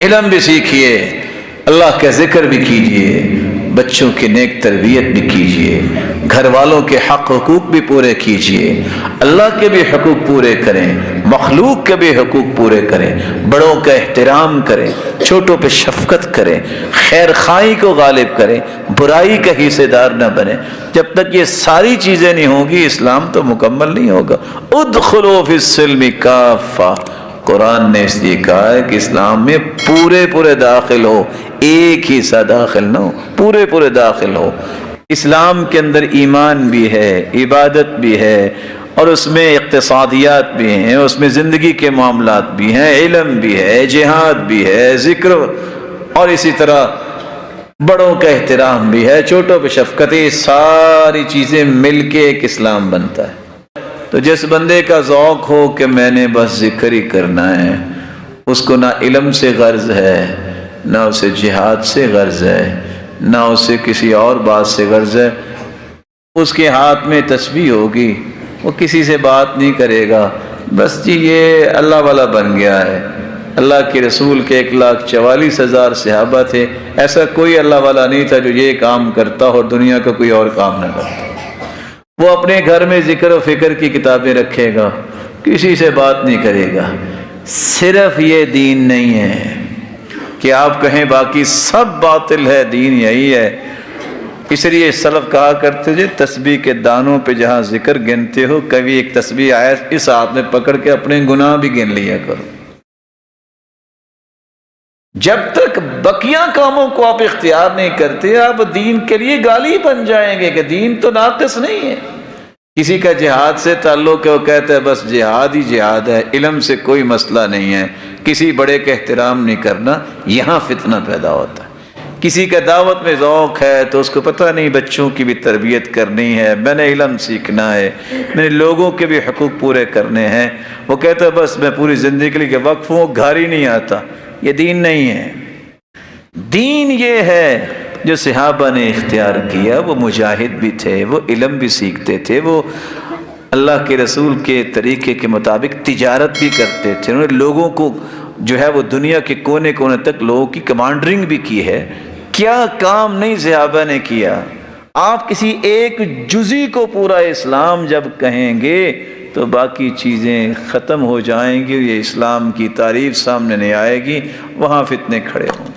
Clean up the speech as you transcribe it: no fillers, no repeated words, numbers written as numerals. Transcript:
علم بھی سیکھیے، اللہ کا ذکر بھی کیجیے، بچوں کی نیک تربیت بھی کیجیے، گھر والوں کے حق حقوق بھی پورے کیجیے، اللہ کے بھی حقوق پورے کریں، مخلوق کے بھی حقوق پورے کریں، بڑوں کا احترام کریں، چھوٹوں پہ شفقت کریں، خیر خواہی کو غالب کریں، برائی کا حصے دار نہ بنیں۔ جب تک یہ ساری چیزیں نہیں ہوں گی اسلام تو مکمل نہیں ہوگا۔ ادخلوا فی السلم کافہ، قرآن نے اس لیے کہا ہے کہ اسلام میں پورے داخل ہو، ایک ہی سا داخل نہ ہو، پورے داخل ہو۔ اسلام کے اندر ایمان بھی ہے، عبادت بھی ہے، اور اس میں اقتصادیات بھی ہیں، اس میں زندگی کے معاملات بھی ہیں، علم بھی ہے، جہاد بھی ہے، ذکر، اور اسی طرح بڑوں کا احترام بھی ہے، چھوٹوں پہ شفقت، یہ ساری چیزیں مل کے ایک اسلام بنتا ہے۔ تو جس بندے کا ذوق ہو کہ میں نے بس ذکر ہی کرنا ہے، اس کو نہ علم سے غرض ہے، نہ اسے جہاد سے غرض ہے، نہ اسے کسی اور بات سے غرض ہے، اس کے ہاتھ میں تسبیح ہوگی، وہ کسی سے بات نہیں کرے گا، بس جی یہ اللہ والا بن گیا ہے۔ اللہ کے رسول کے 1,44,000 صحابہ تھے، ایسا کوئی اللہ والا نہیں تھا جو یہ کام کرتا اور دنیا کا کوئی اور کام نہ کرتا۔ وہ اپنے گھر میں ذکر و فکر کی کتابیں رکھے گا، کسی سے بات نہیں کرے گا۔ صرف یہ دین نہیں ہے کہ آپ کہیں باقی سب باطل ہے، دین یہی ہے۔ اس لیے سلف کہا کرتے تھے تسبیح کے دانوں پہ جہاں ذکر گنتے ہو، کبھی ایک تسبیح آئے اس ہاتھ میں پکڑ کے اپنے گناہ بھی گن لیا کرو۔ جب تک بقیہ کاموں کو آپ اختیار نہیں کرتے، آپ دین کے لیے گالی بن جائیں گے کہ دین تو ناقص نہیں ہے۔ کسی کا جہاد سے تعلق ہے، وہ کہتا ہے بس جہاد ہی جہاد ہے، علم سے کوئی مسئلہ نہیں ہے، کسی بڑے کا احترام نہیں کرنا، یہاں فتنہ پیدا ہوتا ہے۔ کسی کا دعوت میں ذوق ہے تو اس کو پتہ نہیں بچوں کی بھی تربیت کرنی ہے، میں نے علم سیکھنا ہے، میں نے لوگوں کے بھی حقوق پورے کرنے ہیں، وہ کہتا ہے بس میں پوری زندگی کے لیے وقف ہوں، گھر ہی نہیں آتا۔ یہ دین نہیں ہے۔ دین یہ ہے جو صحابہ نے اختیار کیا، وہ مجاہد بھی تھے، وہ علم بھی سیکھتے تھے، وہ اللہ کے رسول کے طریقے کے مطابق تجارت بھی کرتے تھے، انہوں نے لوگوں کو جو ہے وہ دنیا کے کونے کونے تک لوگوں کی کمانڈرنگ بھی کی ہے۔ کیا کام نہیں صحابہ نے کیا۔ آپ کسی ایک جزئی کو پورا اسلام جب کہیں گے تو باقی چیزیں ختم ہو جائیں گی، یہ اسلام کی تعریف سامنے نہیں آئے گی، وہاں فتنے کھڑے ہوں گے۔